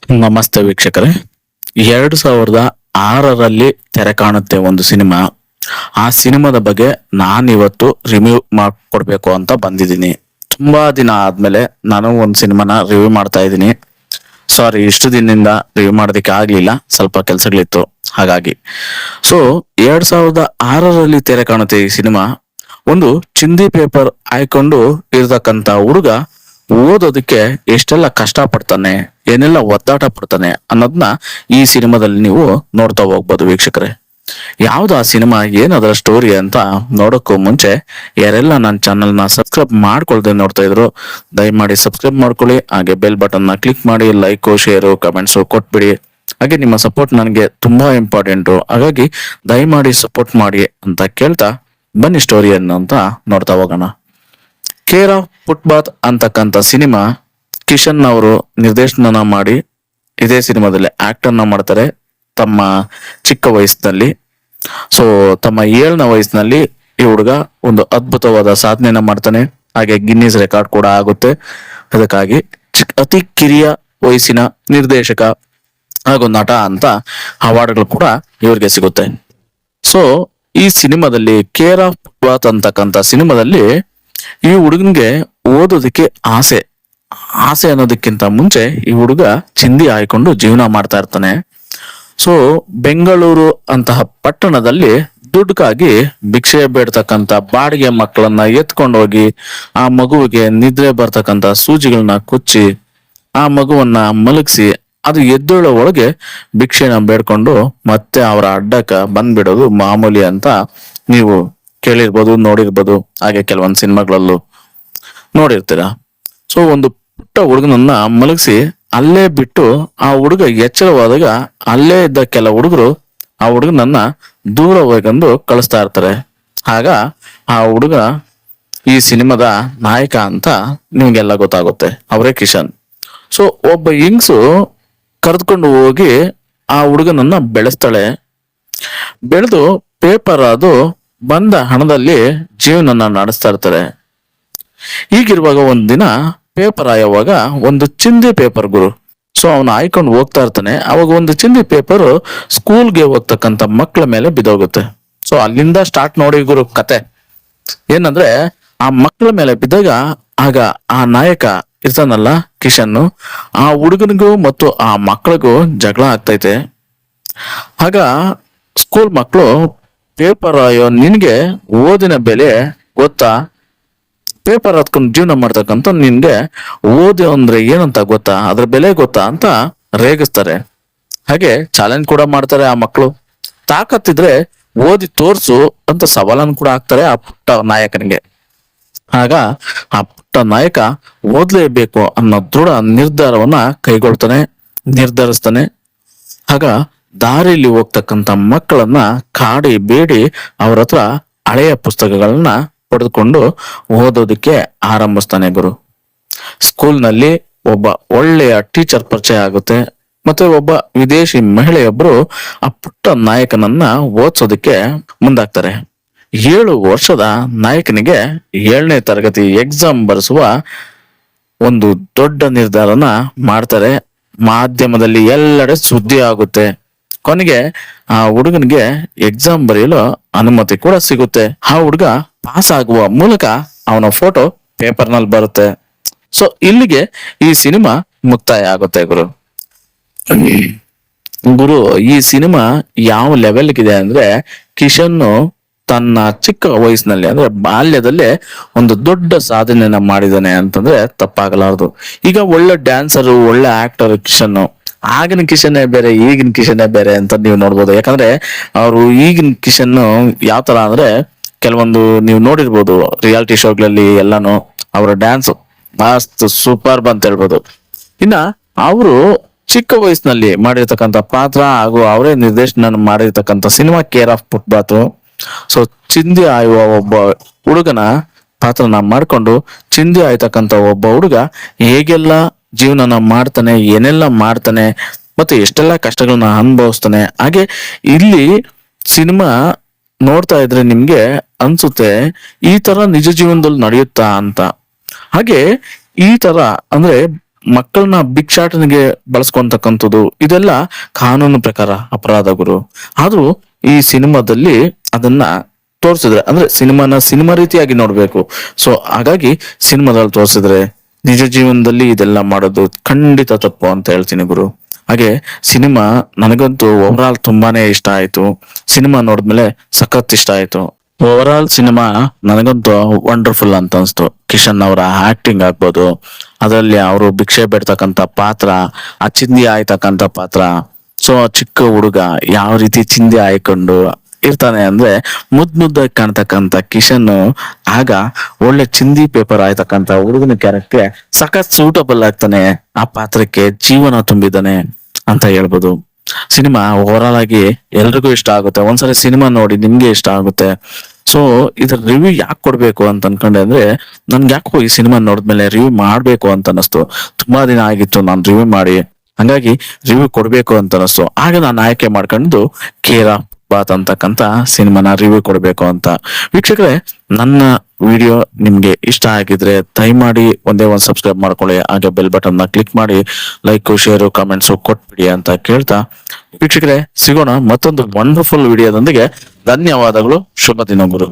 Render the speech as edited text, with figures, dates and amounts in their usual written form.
ನಮಸ್ತೆ ವೀಕ್ಷಕರೇ. 2006ರಲ್ಲಿ ತೆರೆ ಕಾಣುತ್ತೆ ಒಂದು ಸಿನಿಮಾ. ಆ ಸಿನಿಮಾದ ಬಗ್ಗೆ ನಾನಿವತ್ತು ರಿವ್ಯೂ ಮಾಡ್ಕೊಡ್ಬೇಕು ಅಂತ ಬಂದಿದ್ದೀನಿ. ತುಂಬಾ ದಿನ ಆದ್ಮೇಲೆ ನಾನು ಒಂದು ಸಿನಿಮಾನ ರಿವ್ಯೂ ಮಾಡ್ತಾ ಇದ್ದೀನಿ. ಸಾರಿ, ಇಷ್ಟು ದಿನದಿಂದ ರಿವ್ಯೂ ಮಾಡೋದಕ್ಕೆ ಆಗ್ಲಿಲ್ಲ, ಸ್ವಲ್ಪ ಕೆಲಸಗಳಿತ್ತು ಹಾಗಾಗಿ. ಸೊ 2006ರಲ್ಲಿ ತೆರೆ ಕಾಣುತ್ತೆ ಈ ಸಿನಿಮಾ. ಒಂದು ಚಿಂದಿ ಪೇಪರ್ ಆಯ್ಕೊಂಡು ಇರ್ತಕ್ಕಂತ ಹುಡುಗ ಓದೋದಕ್ಕೆ ಎಷ್ಟೆಲ್ಲ ಕಷ್ಟ ಪಡ್ತಾನೆ, ಏನೆಲ್ಲ ಒದ್ದಾಟ ಪಡ್ತಾನೆ ಅನ್ನೋದನ್ನ ಈ ಸಿನಿಮಾದಲ್ಲಿ ನೀವು ನೋಡ್ತಾ ಹೋಗ್ಬೋದು ವೀಕ್ಷಕರೇ. ಯಾವ್ದು ಆ ಸಿನಿಮಾ, ಏನದರ ಸ್ಟೋರಿ ಅಂತ ನೋಡೋಕ್ಕೂ ಮುಂಚೆ ಯಾರೆಲ್ಲ ನನ್ನ ಚಾನಲ್ನ ಸಬ್ಸ್ಕ್ರೈಬ್ ಮಾಡ್ಕೊಳ್ದೆ ನೋಡ್ತಾ ಇದ್ರು, ದಯಮಾಡಿ ಸಬ್ಸ್ಕ್ರೈಬ್ ಮಾಡ್ಕೊಳ್ಳಿ. ಹಾಗೆ ಬೆಲ್ ಬಟನ್ ನ ಕ್ಲಿಕ್ ಮಾಡಿ, ಲೈಕ್, ಶೇರು, ಕಮೆಂಟ್ಸ್ ಕೊಟ್ಬಿಡಿ. ಹಾಗೆ ನಿಮ್ಮ ಸಪೋರ್ಟ್ ನನಗೆ ತುಂಬಾ ಇಂಪಾರ್ಟೆಂಟು, ಹಾಗಾಗಿ ದಯಮಾಡಿ ಸಪೋರ್ಟ್ ಮಾಡಿ ಅಂತ ಕೇಳ್ತಾ ಬನ್ನಿ ಸ್ಟೋರಿಯನ್ನು ಅಂತ ನೋಡ್ತಾ ಹೋಗೋಣ. ಕೇರ್ ಆಫ್ ಫುಟ್ಪಾತ್ ಅಂತಕ್ಕಂಥ ಸಿನಿಮಾ ಕಿಶನ್ ಅವರು ನಿರ್ದೇಶನ ಮಾಡಿ ಇದೇ ಸಿನಿಮಾದಲ್ಲಿ ಆಕ್ಟರ್ನ ಮಾಡ್ತಾರೆ ತಮ್ಮ ಚಿಕ್ಕ ವಯಸ್ಸಿನಲ್ಲಿ. ಸೊ ತಮ್ಮ 7ನೇ ವಯಸ್ಸಿನಲ್ಲಿ ಈ ಹುಡುಗ ಒಂದು ಅದ್ಭುತವಾದ ಸಾಧನೆಯನ್ನ ಮಾಡ್ತಾನೆ. ಹಾಗೆ ಗಿನ್ನಿಸ್ ರೆಕಾರ್ಡ್ ಕೂಡ ಆಗುತ್ತೆ. ಅದಕ್ಕಾಗಿ ಅತಿ ಕಿರಿಯ ವಯಸ್ಸಿನ ನಿರ್ದೇಶಕ ಹಾಗೂ ನಟ ಅಂತ ಅವಾರ್ಡ್ಗಳು ಕೂಡ ಇವ್ರಿಗೆ ಸಿಗುತ್ತೆ. ಸೊ ಈ ಸಿನಿಮಾದಲ್ಲಿ ಕೇರ್ ಆಫ್ ಫುಟ್ಪಾತ್ ಅಂತಕ್ಕಂಥ ಸಿನಿಮಾದಲ್ಲಿ ಈ ಹುಡುಗನ್ಗೆ ಓದೋದಕ್ಕೆ ಆಸೆ ಅನ್ನೋದಕ್ಕಿಂತ ಮುಂಚೆ ಈ ಹುಡುಗ ಚಿಂದಿ ಆಯ್ಕೊಂಡು ಜೀವನ ಮಾಡ್ತಾ ಇರ್ತಾನೆ. ಸೊ ಬೆಂಗಳೂರು ಅಂತಹ ಪಟ್ಟಣದಲ್ಲಿ ದುಡ್ಡುಗಾಗಿ ಭಿಕ್ಷೆ ಬೇಡ್ತಕ್ಕಂತ ಬಾಡಿಗೆ ಮಕ್ಕಳನ್ನ ಎತ್ಕೊಂಡು ಹೋಗಿ ಆ ಮಗುವಿಗೆ ನಿದ್ರೆ ಬರ್ತಕ್ಕಂತ ಸೂಜಿಗಳನ್ನ ಕುಚ್ಚಿ ಆ ಮಗುವನ್ನ ಮಲಗಿಸಿ ಅದು ಎದ್ದೇಳೋ ಒಳಗೆ ಭಿಕ್ಷೆನ ಬೇಡ್ಕೊಂಡು ಮತ್ತೆ ಅವರ ಅಡ್ಡಕ್ಕ ಬಂದ್ಬಿಡೋದು ಮಾಮೂಲಿ ಅಂತ ನೀವು ಕೇಳಿರ್ಬೋದು, ನೋಡಿರ್ಬೋದು. ಹಾಗೆ ಕೆಲವೊಂದು ಸಿನಿಮಾಗಳಲ್ಲೂ ನೋಡಿರ್ತೀರ. ಸೊ ಒಂದು ಪುಟ್ಟ ಹುಡುಗನನ್ನ ಮಲಗಿಸಿ ಅಲ್ಲೇ ಬಿಟ್ಟು ಆ ಹುಡುಗ ಎಚ್ಚರವಾದಾಗ ಅಲ್ಲೇ ಇದ್ದ ಕೆಲ ಹುಡುಗರು ಆ ಹುಡುಗನನ್ನ ದೂರ ಹೋಗಂದು ಕಳಿಸ್ತಾ ಇರ್ತಾರೆ. ಆಗ ಆ ಹುಡುಗ ಈ ಸಿನಿಮಾದ ನಾಯಕ ಅಂತ ನಿಮ್ಗೆಲ್ಲ ಗೊತ್ತಾಗುತ್ತೆ, ಅವರೇ ಕಿಶನ್. ಸೊ ಒಬ್ಬ ಹೆಂಗ್ಸು ಕರೆದುಕೊಂಡು ಹೋಗಿ ಆ ಹುಡುಗನನ್ನ ಬೆಳೆಸ್ತಾಳೆ. ಬೆಳೆದು ಪೇಪರ್ ಅದು ಬಂದ ಹಣದಲ್ಲಿ ಜೀವನನ್ನ ನಡೆಸ್ತಾ ಇರ್ತಾರೆ. ಹೀಗಿರುವಾಗ ಒಂದಿನ ಪೇಪರ್ ಆಯುವಾಗ ಒಂದು ಚಿಂದಿ ಪೇಪರ್ ಗುರು. ಸೊ ಅವನು ಆಯ್ಕೊಂಡು ಹೋಗ್ತಾ ಇರ್ತಾನೆ. ಅವಾಗ ಒಂದು ಚಿಂದಿ ಪೇಪರ್ ಸ್ಕೂಲ್ಗೆ ಹೋಗ್ತಕ್ಕಂತ ಮಕ್ಕಳ ಮೇಲೆ ಬಿದ್ದೋಗುತ್ತೆ. ಸೊ ಅಲ್ಲಿಂದ ಸ್ಟಾರ್ಟ್ ನೋಡಿ ಗುರು ಕತೆ. ಏನಂದ್ರೆ ಆ ಮಕ್ಕಳ ಮೇಲೆ ಬಿದ್ದಾಗ ಆಗ ಆ ನಾಯಕ ಇರ್ತಾನಲ್ಲ ಕಿಶನ್, ಆ ಹುಡುಗನಿಗೂ ಮತ್ತು ಆ ಮಕ್ಕಳಿಗೂ ಜಗಳ ಆಗ್ತೈತೆ. ಆಗ ಸ್ಕೂಲ್ ಮಕ್ಕಳು ಪೇಪರ್ ಆಯೋ ನಿನ್ಗೆ ಓದಿನ ಬೆಲೆ ಗೊತ್ತಾ, ಪೇಪರ್ ಹತ್ಕೊಂಡು ಜೀವನ ಮಾಡ್ತಕ್ಕಂಥ ನಿನ್ಗೆ ಓದಿ ಅಂದ್ರೆ ಏನಂತ ಗೊತ್ತಾ, ಅದ್ರ ಬೆಲೆ ಗೊತ್ತಾ ಅಂತ ರೇಗಿಸ್ತಾರೆ. ಹಾಗೆ ಚಾಲೆಂಜ್ ಕೂಡ ಮಾಡ್ತಾರೆ ಆ ಮಕ್ಕಳು. ತಾಕತ್ತಿದ್ರೆ ಓದಿ ತೋರ್ಸು ಅಂತ ಸವಾಲನ್ನು ಕೂಡ ಹಾಕ್ತಾರೆ ಆ ಪುಟ್ಟ ನಾಯಕನಿಗೆ. ಆಗ ಆ ಪುಟ್ಟ ನಾಯಕ ಓದ್ಲೇಬೇಕು ಅನ್ನೋ ದೃಢ ನಿರ್ಧಾರವನ್ನ ನಿರ್ಧರಿಸ್ತಾನೆ. ಆಗ ದಾರಿಯಲ್ಲಿ ಹೋಗ್ತಕ್ಕಂಥ ಮಕ್ಕಳನ್ನ ಕಾಡಿ ಬೇಡಿ ಅವ್ರ ಹತ್ರ ಹಳೆಯ ಪುಸ್ತಕಗಳನ್ನ ಪಡೆದುಕೊಂಡು ಓದೋದಕ್ಕೆ ಆರಂಭಿಸ್ತಾನೆ ಗುರು. ಸ್ಕೂಲ್ನಲ್ಲಿ ಒಬ್ಬ ಒಳ್ಳೆಯ ಟೀಚರ್ ಪರಿಚಯ ಆಗುತ್ತೆ. ಮತ್ತೆ ಒಬ್ಬ ವಿದೇಶಿ ಮಹಿಳೆಯೊಬ್ಬರು ಆ ಪುಟ್ಟ ನಾಯಕನನ್ನ ಓದಿಸೋದಕ್ಕೆ ಮುಂದಾಗ್ತಾರೆ. 7 ವರ್ಷದ ನಾಯಕನಿಗೆ 7ನೇ ತರಗತಿ ಎಕ್ಸಾಮ್ ಬರೆಸುವ ಒಂದು ದೊಡ್ಡ ನಿರ್ಧಾರನ ಮಾಡ್ತಾರೆ. ಮಾಧ್ಯಮದಲ್ಲಿ ಎಲ್ಲೆಡೆ ಸುದ್ದಿ ಆಗುತ್ತೆ. ಕೊನೆಗೆ ಆ ಹುಡುಗನಿಗೆ ಎಕ್ಸಾಮ್ ಬರೆಯಲು ಅನುಮತಿ ಕೂಡ ಸಿಗುತ್ತೆ. ಆ ಹುಡುಗ ಪಾಸ್ ಆಗುವ ಮೂಲಕ ಅವನ ಫೋಟೋ ಪೇಪರ್ ನಲ್ಲಿ ಬರುತ್ತೆ. ಸೊ ಇಲ್ಲಿಗೆ ಈ ಸಿನಿಮಾ ಮುಕ್ತಾಯ ಆಗುತ್ತೆ ಗುರು. ಈ ಸಿನಿಮಾ ಯಾವ ಲೆವೆಲ್ಗಿದೆ ಅಂದ್ರೆ ಕಿಶನ್ ತನ್ನ ಚಿಕ್ಕ ವಯಸ್ಸಿನಲ್ಲಿ ಅಂದ್ರೆ ಬಾಲ್ಯದಲ್ಲೇ ಒಂದು ದೊಡ್ಡ ಸಾಧನೆಯನ್ನ ಮಾಡಿದಾನೆ ಅಂತಂದ್ರೆ ತಪ್ಪಾಗಲಾರದು. ಈಗ ಒಳ್ಳೆ ಡ್ಯಾನ್ಸರು, ಒಳ್ಳೆ ಆಕ್ಟರ್ ಕಿಶನ್. ಆಗಿನ ಕಿಶನ್ನೇ ಬೇರೆ, ಈಗಿನ ಕಿಶನ್ನೇ ಬೇರೆ ಅಂತ ನೀವು ನೋಡ್ಬೋದು. ಯಾಕಂದ್ರೆ ಅವರು ಈಗಿನ ಕಿಶನ್ ಯಾವ ತರ ಅಂದ್ರೆ ಕೆಲವೊಂದು ನೀವು ನೋಡಿರ್ಬೋದು ರಿಯಾಲಿಟಿ ಶೋಗಳಲ್ಲಿ ಎಲ್ಲಾನು ಅವರ ಡ್ಯಾನ್ಸ್ ಮಸ್ತ್ ಸೂಪರ್ ಅಂತ ಹೇಳ್ಬೋದು. ಇನ್ನ ಅವರು ಚಿಕ್ಕ ವಯಸ್ಸಿನಲ್ಲಿ ಮಾಡಿರ್ತಕ್ಕಂಥ ಪಾತ್ರ ಹಾಗೂ ಅವರೇ ನಿರ್ದೇಶನ ಮಾಡಿರ್ತಕ್ಕಂಥ cinema care of footpath. So ಚಿಂದಿ ಆಯುವ ಒಬ್ಬ ಹುಡುಗನ ಪಾತ್ರನ ಮಾಡ್ಕೊಂಡು ಚಿಂದಿ ಆಯ್ತಕ್ಕಂಥ ಒಬ್ಬ ಹುಡುಗ ಹೇಗೆಲ್ಲ ಜೀವನನ ಮಾಡ್ತಾನೆ, ಏನೆಲ್ಲ ಮಾಡ್ತಾನೆ, ಮತ್ತೆ ಎಷ್ಟೆಲ್ಲ ಕಷ್ಟಗಳನ್ನ ಅನುಭವಿಸ್ತಾನೆ. ಹಾಗೆ ಇಲ್ಲಿ ಸಿನಿಮಾ ನೋಡ್ತಾ ಇದ್ರೆ ನಿಮ್ಗೆ ಅನ್ಸುತ್ತೆ ಈ ತರ ನಿಜ ಜೀವನದಲ್ಲಿ ನಡೆಯುತ್ತಾ ಅಂತ. ಹಾಗೆ ಈ ತರ ಅಂದ್ರೆ ಮಕ್ಕಳನ್ನ ಭಿಕ್ಷಾಟನೆಗೆ ಬಳಸ್ಕೊಂತಕ್ಕಂಥದ್ದು ಇದೆಲ್ಲ ಕಾನೂನು ಪ್ರಕಾರ ಅಪರಾಧ ಗುರು. ಆದ್ರೂ ಈ ಸಿನಿಮಾದಲ್ಲಿ ಅದನ್ನ ತೋರಿಸಿದ್ರೆ, ಅಂದ್ರೆ ಸಿನಿಮಾ ರೀತಿಯಾಗಿ ನೋಡ್ಬೇಕು. ಸೊ ಹಾಗಾಗಿ ಸಿನಿಮಾದಲ್ಲಿ ತೋರಿಸಿದ್ರೆ, ನಿಜ ಜೀವನದಲ್ಲಿ ಇದೆಲ್ಲ ಮಾಡೋದು ಖಂಡಿತ ತಪ್ಪು ಅಂತ ಹೇಳ್ತೀನಿ ಗುರು. ಹಾಗೆ ಸಿನಿಮಾ ನನಗಂತೂ ಓವರ್ ತುಂಬಾನೇ ಇಷ್ಟ ಆಯ್ತು. ಸಿನಿಮಾ ನೋಡಿದ್ಮೇಲೆ ಸಖತ್ ಇಷ್ಟ ಆಯ್ತು. ಓವರ್ ಸಿನಿಮಾ ನನಗಂತೂ ವಂಡರ್ಫುಲ್ ಅಂತ ಅನ್ಸ್ತು. ಕಿಶನ್ ಅವರ ಆಕ್ಟಿಂಗ್ ಆಗ್ಬೋದು, ಅದರಲ್ಲಿ ಅವರು ಭಿಕ್ಷೆ ಬೇಡ್ತಕ್ಕಂಥ ಪಾತ್ರ, ಆ ಚಿಂದಿ ಆಯ್ತಕ್ಕಂಥ ಪಾತ್ರ. ಸೊ ಚಿಕ್ಕ ಹುಡುಗ ಯಾವ ರೀತಿ ಚಿಂದಿ ಆಯ್ಕೊಂಡು ಇರ್ತಾನೆ ಅಂದ್ರೆ, ಮುದ್ದಾಗಿ ಕಾಣ್ತಕ್ಕಂಥ ಕಿಶನ್ ಆಗ ಒಳ್ಳೆ ಚಿಂದಿ ಪೇಪರ್ ಆಯ್ತಕ್ಕಂಥ ಹುಡುಗನ ಕ್ಯಾರೆಕ್ಟರ್ ಸಖತ್ ಸೂಟಬಲ್ ಆಗ್ತಾನೆ. ಆ ಪಾತ್ರಕ್ಕೆ ಜೀವನ ತುಂಬಿದ್ದಾನೆ ಅಂತ ಹೇಳ್ಬೋದು. ಸಿನಿಮಾ ಓವರ್ ಆಗಿ ಎಲ್ರಿಗೂ ಇಷ್ಟ ಆಗುತ್ತೆ. ಒಂದ್ಸರಿ ಸಿನಿಮಾ ನೋಡಿ ನಿಮ್ಗೆ ಇಷ್ಟ ಆಗುತ್ತೆ. ಸೊ ಇದ್ರ ರಿವ್ಯೂ ಯಾಕೆ ಕೊಡ್ಬೇಕು ಅಂತ ಅನ್ಕೊಂಡೆ ಅಂದ್ರೆ, ನನ್ಗೆ ಯಾಕೋ ಈ ಸಿನಿಮಾ ನೋಡಿದ್ಮೇಲೆ ರಿವ್ಯೂ ಮಾಡ್ಬೇಕು ಅಂತ ಅನಿಸ್ತು. ತುಂಬಾ ದಿನ ಆಗಿತ್ತು ನಾನು ರಿವ್ಯೂ ಮಾಡಿ, ಹಂಗಾಗಿ ರಿವ್ಯೂ ಕೊಡ್ಬೇಕು ಅಂತ ಅನಿಸ್ತು. ಆಗ ನಾನು ಆಯ್ಕೆ ಮಾಡ್ಕೊಂಡು ಕೇರ ಬಾತ್ ಅಂತಕ್ಕಂತ ಸಿನಿಮಾನ ರಿವ್ಯೂ ಕೊಡ್ಬೇಕು ಅಂತ. ವೀಕ್ಷಕರೇ, ನನ್ನ ವಿಡಿಯೋ ನಿಮ್ಗೆ ಇಷ್ಟ ಆಗಿದ್ರೆ ದಯಮಾಡಿ ಒಂದೇ ಒಂದು ಸಬ್ಸ್ಕ್ರೈಬ್ ಮಾಡ್ಕೊಳ್ಳಿ, ಹಾಗೆ ಬೆಲ್ ಬಟನ್ ನ ಕ್ಲಿಕ್ ಮಾಡಿ ಲೈಕ್ ಶೇರು ಕಮೆಂಟ್ಸ್ ಕೊಟ್ಬಿಡಿ ಅಂತ ಕೇಳ್ತಾ, ವೀಕ್ಷಕರೇ ಸಿಗೋಣ ಮತ್ತೊಂದು ವಂಡರ್ಫುಲ್ ವಿಡಿಯೋದೊಂದಿಗೆ. ಧನ್ಯವಾದಗಳು. ಶುಭ ದಿನ ಗುರು.